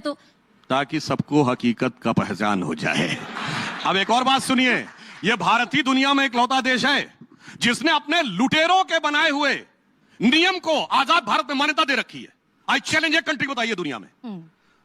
तो ताकि सबको हकीकत का पहचान हो जाए। अब एक और बात सुनिए, यह भारतीय दुनिया में इकलौता देश है जिसने अपने लुटेरों के बनाए हुए नियम को आजाद भारत में मान्यता दे रखी है। आई चैलेंज ए कंट्री बताइए दुनिया में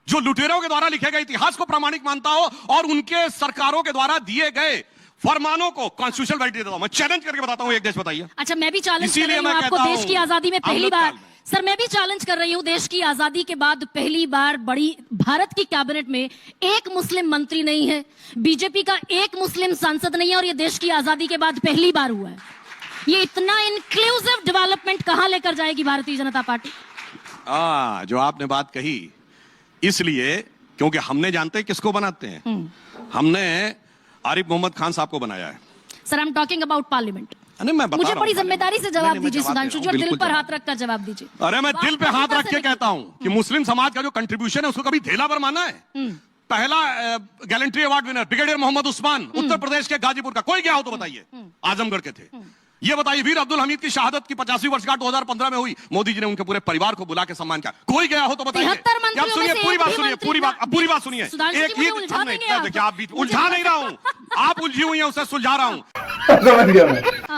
जो लुटेरों के द्वारा लिखे गए इतिहास को प्रामाणिक मानता हो और उनके सरकारों के द्वारा दिए गए फरमानों को कॉन्स्टिट्यूशनल वैलिडिटी देता हूं। मैं चैलेंज करके बताता हूं, एक देश बताइए। अच्छा, मैं भी चैलेंज कर इसीलिए रही हूं मैं आपको कहता देश की हूं, आजादी में पहली बार अमृतकाल में। सर मैं भी चैलेंज कर रही हूं, देश की आजादी के बाद पहली बार बड़ी भारत की कैबिनेट में एक मुस्लिम मंत्री नहीं है, बीजेपी का एक मुस्लिम सांसद नहीं है और ये देश की आजादी के बाद पहली बार हुआ है। ये इतना इंक्लूसिव डेवलपमेंट कहां लेकर जाएगी भारतीय जनता पार्टी? जो आपने बात कही, इसलिए क्योंकि हमने जानते हैं किसको बनाते हैं। हमने आरिफ मोहम्मद खान साहब को बनाया है। Sir I am talking about parliament. मैं बता मुझे रहा बड़ी हूं, जिम्मेदारी से जवाब दीजिए सुधांशु जी, और दिल पर हाथ रख रखकर जवाब दीजिए। अरे मैं दिल पे हाथ रख के कहता हूं कि मुस्लिम समाज का जो कंट्रीब्यूशन है उसको कभी ढेला पर माना है। पहला gallantry award winner brigadier Mohammad Usman, Uttar Pradesh के गाजीपुर का, कोई गया हो तो बताइए। आजमगढ़ के थे। ये बताइए वीर अब्दुल हमीद की शहादत की 50वीं वर्षगांठ 2015 में हुई, मोदी जी ने उनके पूरे परिवार को बुला के सम्मान किया। कोई गया हो तो बताइए। अब सुनिए पूरी बात, सुनिए पूरी बात, अब पूरी बात सुनिए। एक ही देखिए, आप भी उलझा नहीं रहा हूं, आप उलझी हुई हैं, उसे सुलझा रहा हूं।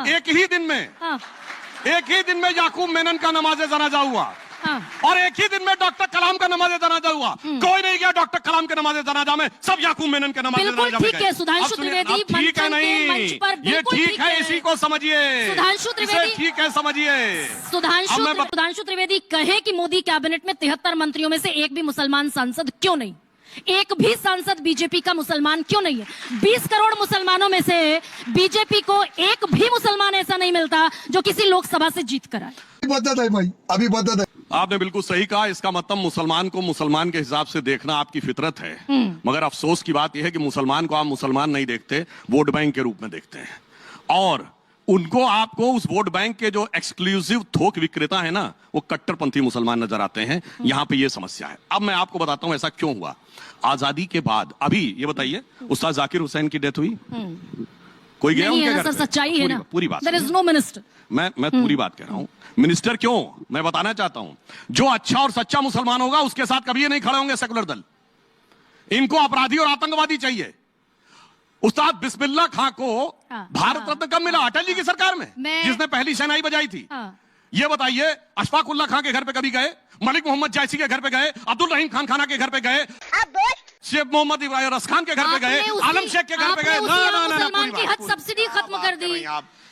एक ही दिन में याकूब मेनन का नमाज़े जनाजा हुआ और एक ही दिन में डॉक्टर कलाम का नमाज़े जनाजा हुआ। कोई नहीं गया डॉक्टर कलाम के नमाज़े जनाजा में, सब याकूब मेनन के नमाज़े जनाजा में गए। ठीक है सुधांशु त्रिवेदी, ठीक है नहीं, ये ठीक है, इसी को समझिए। सुधांशु त्रिवेदी ठीक है, समझिए। सुधांशु त्रिवेदी कहे कि मोदी कैबिनेट में 73 मंत्रियों में से एक भी मुसलमान सांसद क्यों नहीं? एक भी सांसद बीजेपी का मुसलमान क्यों नहीं है? 20 करोड़ मुसलमानों में से बीजेपी को एक भी मुसलमान ऐसा नहीं मिलता जो किसी लोकसभा से जीत कर आए। अभी बदत है। आपने बिल्कुल सही कहा। इसका मतलब मुसलमान को मुसलमान के हिसाब से देखना आपकी फितरत है, मगर अफसोस की बात यह है कि मुसलमान को आप मुसलमान नहीं देखते, वोट बैंक के रूप में देखते हैं। और उनको आपको उस वोट बैंक के जो एक्सक्लूसिव थोक विक्रेता है ना, वो कट्टरपंथी मुसलमान नजर आते हैं। यहां पे ये समस्या है। अब मैं आपको बताता हूं ऐसा क्यों हुआ। आजादी के बाद अभी ये बताइए, उस्ताद जाकिर हुसैन की डेथ हुई, कोई गया उनके घर पे? सच्चाई है ना, पूरी बात। There is no minister. मैं पूरी बात कह रहा हूं। मिनिस्टर क्यों, मैं बताना चाहता हूं। जो अच्छा और सच्चा मुसलमान होगा उसके साथ कभी ये नहीं खड़े होंगे सेकुलर दल। इनको अपराधी और आतंकवादी चाहिए। उस्ताद बिस्मिल्लाह खां को भारत रत्न कब मिला? अटल जी की सरकार में, जिसने पहली शहनाई बजाई थी। ये बताइए, अशफाकुल्लाह खां के घर पे कभी गए? मलिक मोहम्मद जायसी के घर पे गए? अब्दुल रहीम खान खाना के घर पे गए? शेख मोहम्मद इब्राहिम रसखान के घर पे गए? आलम शेख के घर पे गए? मुसलमान की हज सब्सिडी खत्म कर दी।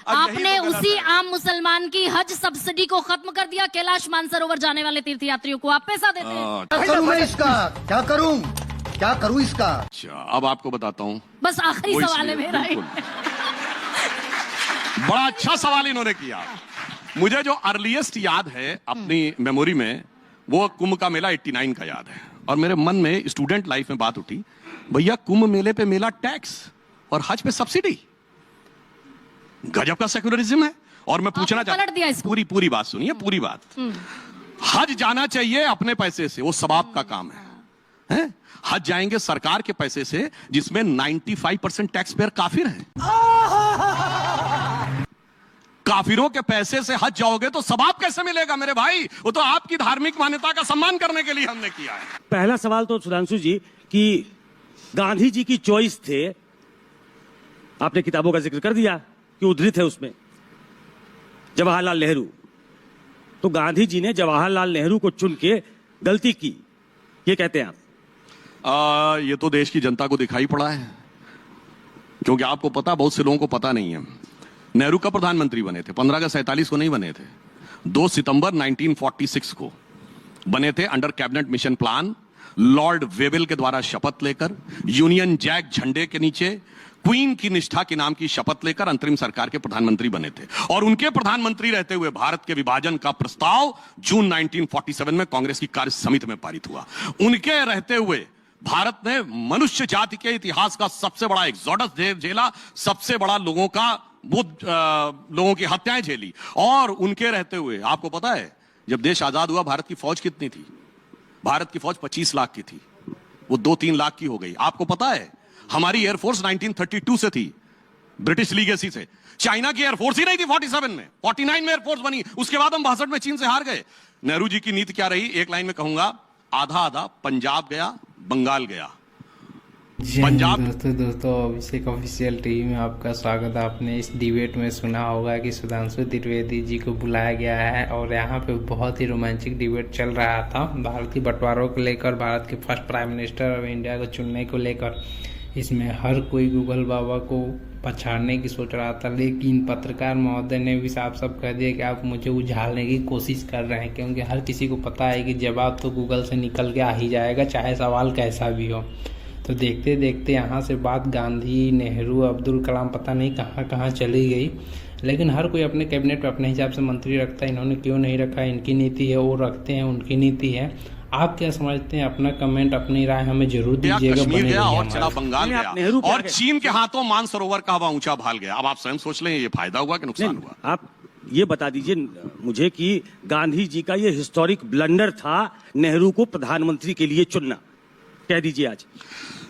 आपने उसी आम मुसलमान की हज सब्सिडी को खत्म कर दिया। कैलाश मानसरोवर जाने वाले तीर्थयात्रियों को आप पैसा देते हैं। क्या करूं इसका? अच्छा, अब आपको बताता हूं। बस आखिरी सवाल है मेरा। बड़ा अच्छा सवाल इन्होंने किया। मुझे जो अर्लीस्ट याद है अपनी मेमोरी में, वो कुंभ का मेला 89 का याद है। और मेरे मन में स्टूडेंट लाइफ में बात उठी, भैया कुंभ मेले पे मेला टैक्स और हज पे सब्सिडी, गजब का सेकुलरिज्म है। और मैं पूछना चाहता हूं, पूरी बात सुनिए, पूरी बात। हज जाना चाहिए अपने पैसे से, वो सवाब का काम है। हज जाएंगे सरकार के पैसे से, जिसमें 95% टैक्स पेयर काफिर हैं। काफिरों के पैसे से हज जाओगे तो सवाब कैसे मिलेगा मेरे भाई? वो तो आपकी धार्मिक मान्यता का सम्मान करने के लिए हमने किया है। पहला सवाल तो सुधांशु जी कि गांधी जी की चॉइस थे, आपने किताबों का जिक्र कर दिया कि उद्धृत है उसमें जवाहरलाल नेहरू। तो गांधी जी ने जवाहरलाल नेहरू को चुन के गलती की, ये कहते हैं आप? ये तो देश की जनता को दिखाई पड़ा है, क्योंकि आपको पता, बहुत से लोगों को पता नहीं है। नेहरू का प्रधानमंत्री बने थे, 15 अगस्त 47 को नहीं बने थे, 2 सितंबर 1946 को बने थे under cabinet mission plan, Lord Wavell के द्वारा शपथ लेकर, यूनियन जैक झंडे के नीचे, क्वीन की निष्ठा के नाम की शपथ लेकर अंतरिम सरकार के प्रधानमंत्री बने थे। और उनके प्रधानमंत्री रहते हुए भारत के विभाजन का प्रस्ताव जून 1947 में कांग्रेस की कार्य समिति में पारित हुआ। उनके रहते हुए भारत ने मनुष्य जाति के इतिहास का सबसे बड़ा एक्सोडस झेला, सबसे बड़ा लोगों की हत्याएं झेली। और उनके रहते हुए आपको पता है, जब देश आजाद हुआ भारत की फौज कितनी थी? भारत की फौज 25 लाख की थी, वो 2-3 लाख की हो गई। आपको पता है हमारी एयरफोर्स 1932 से थी, ब्रिटिश लीगेसी से। चाइना की एयरफोर्स ही नहीं थी 47 में, 49 में एयरफोर्स बनी। उसके बाद हम 62 में चीन से हार गए। नेहरू जी की नीति क्या रही? एक लाइन में कहूंगा, आधा आधा पंजाब गया, बंगाल गया। पंजाब दोस्तों अभिषेक ऑफिशियल टीवी में आपका स्वागत है। आपने इस डिबेट में सुना होगा कि सुधांशु त्रिवेदी जी को बुलाया गया है और यहाँ पे बहुत ही रोमांचक डिबेट चल रहा था भारतीय बंटवारों को लेकर, भारत के फर्स्ट प्राइम मिनिस्टर और इंडिया को चुनने को लेकर। इसमें हर कोई गूगल बाबा को पछाड़ने की सोच रहा था, लेकिन पत्रकार महोदय ने भी साफ साफ कह दिया कि आप मुझे उछालने की कोशिश कर रहे हैं, क्योंकि हर किसी को पता है कि जवाब तो गूगल से निकल के आ ही जाएगा, चाहे सवाल कैसा भी हो। तो देखते देखते यहाँ से बात गांधी, नेहरू, अब्दुल कलाम पता नहीं कहाँ कहाँ चली गई। लेकिन हर कोई अपने कैबिनेट में अपने हिसाब से मंत्री रखता है। इन्होंने क्यों नहीं रखा, इनकी नीति है, वो रखते हैं, उनकी नीति है। आप क्या समझते हैं? अपना कमेंट, अपनी राय हमें जरूर दीजिएगा। कश्मीर गया और चला बंगाल गया और चीन के हाथों मानसरोवर का हवा ऊंचा भाल गया। अब आप स्वयं सोच लें, ये फायदा हुआ कि नुकसान हुआ? आप ये बता दीजिए मुझे कि गांधी जी का ये हिस्टोरिक ब्लंडर था नेहरू को प्रधानमंत्री के लिए चुनना, कह दीजिए आज।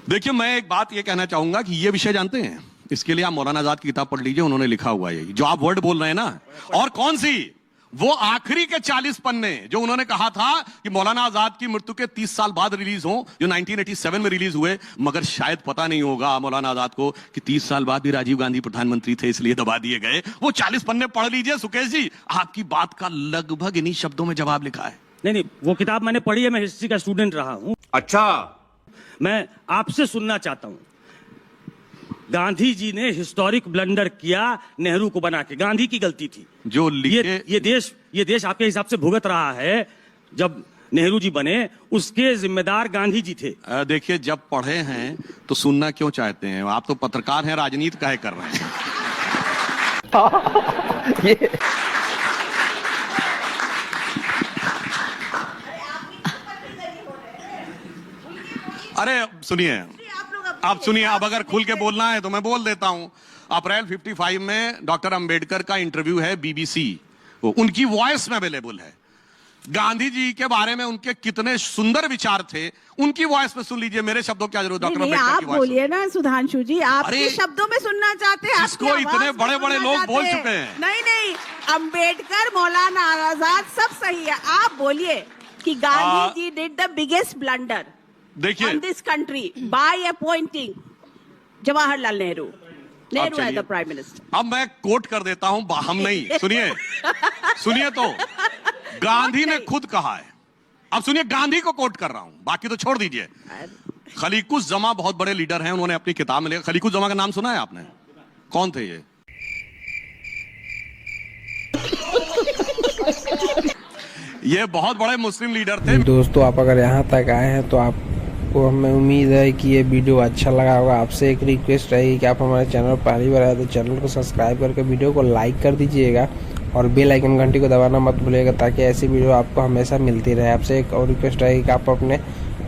देखिए, मैं एक बात ये कहना चाहूंगा कि ये विषय जानते हैं, इसके लिए आप मौलाना आजाद की किताब पढ़ लीजिए, उन्होंने लिखा हुआ है जो आप वर्ड बोल रहे हैं ना। और कौन सी? वो आखिरी के 40 पन्ने जो उन्होंने कहा था कि मौलाना आजाद की मृत्यु के 30 साल बाद रिलीज हो, जो 1987 में रिलीज हुए। मगर शायद पता नहीं होगा मौलाना आजाद को कि 30 साल बाद भी राजीव गांधी प्रधानमंत्री थे, इसलिए दबा दिए गए। वो 40 पन्ने पढ़ लीजिए सुकेश जी, आपकी बात का लगभग इन्हीं शब्दों में जवाब लिखा है। नहीं, वो किताब मैंने पढ़ी है, मैं हिस्ट्री का स्टूडेंट रहा हूं। अच्छा, मैं आपसे सुनना चाहता हूं, गांधी जी ने हिस्टोरिक ब्लंडर किया नेहरू को बना के, गांधी की गलती थी जो ये देश आपके हिसाब से भुगत रहा है। जब नेहरू जी बने उसके जिम्मेदार गांधी जी थे। देखिए, जब पढ़े हैं तो सुनना क्यों चाहते हैं? आप तो पत्रकार हैं, राजनीति काहे कर रहे हैं? अरे सुनिए, आप सुनिए, अब अगर खुल के बोलना है तो मैं बोल देता हूं। अप्रैल 55 में डॉक्टर अंबेडकर का इंटरव्यू है BBC, उनकी वॉइस में अवेलेबल है। गांधी जी के बारे में उनके कितने सुंदर विचार थे, उनकी वॉइस में सुन लीजिए। मेरे शब्दों क्या जरूरत? डॉक्टर अंबेडकर की वॉइस बोलिए ना सुधांशु जी, आपके शब्दों में सुनना चाहते हैं। जिसको इतने बड़े बड़े लोग बोल चुके हैं। नहीं, अंबेडकर, मौलाना आजाद सब सही है। आप बोलिए कि Gandhi ji did the biggest blunder देखिए in this country by appointing Jawaharlal Nehru as the prime minister. अब मैं कोट कर देता हूं, हम नहीं, सुनिए तो गांधी ने खुद कहा है। अब सुनिए, गांधी को कोट कर रहा हूं, बाकी तो छोड़ दीजिए। खलीकुज़्ज़मा बहुत बड़े लीडर हैं, उन्होंने अपनी किताब में लिखा। खलीकुज़्ज़मा का नाम सुना है आपने? कौन थे ये? ये बहुत बड़े मुस्लिम लीडर थे। दोस्तों, आप अगर यहाँ तक आए हैं तो आपको, हमें उम्मीद है कि ये वीडियो अच्छा लगा होगा। आपसे एक रिक्वेस्ट रहेगी कि आप हमारे चैनल पर पहली बार आए तो चैनल को सब्सक्राइब करके वीडियो को लाइक कर दीजिएगा और बेल आइकन घंटी को दबाना मत भूलिएगा, ताकि ऐसी वीडियो आपको हमेशा मिलती रहे। आपसे एक और रिक्वेस्ट रहेगी कि आप अपने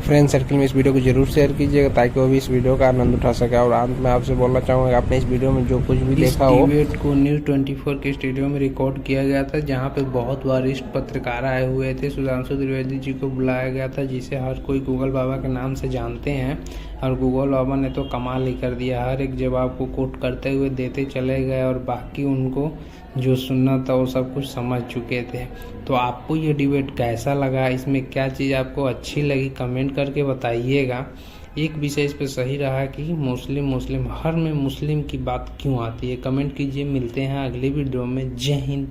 फ्रेंड सर्किल में इस वीडियो को जरूर शेयर कीजिएगा, ताकि वो भी इस वीडियो का आनंद उठा सके। और अंत में आपसे बोलना चाहूँगा कि आपने इस वीडियो में जो कुछ भी देखा हो, डिबेट को न्यूज़ 24 के स्टूडियो में रिकॉर्ड किया गया था, जहाँ पे बहुत वरिष्ठ पत्रकार आए हुए थे। सुधांशु त्रिवेदी जी को बुलाया गया था, जिसे हर कोई गूगल बाबा के नाम से जानते हैं। और गूगल बाबा ने तो कमाल ही कर दिया, हर एक जवाब को कोट करते हुए देते चले गए, और बाकी उनको जो सुनना था वो सब कुछ समझ चुके थे। तो आपको ये डिबेट कैसा लगा, इसमें क्या चीज़ आपको अच्छी लगी, कमेंट करके बताइएगा। एक विषय इस पर सही रहा कि मुस्लिम हर में मुस्लिम की बात क्यों आती है, कमेंट कीजिए। मिलते हैं अगली वीडियो में। जय हिंद।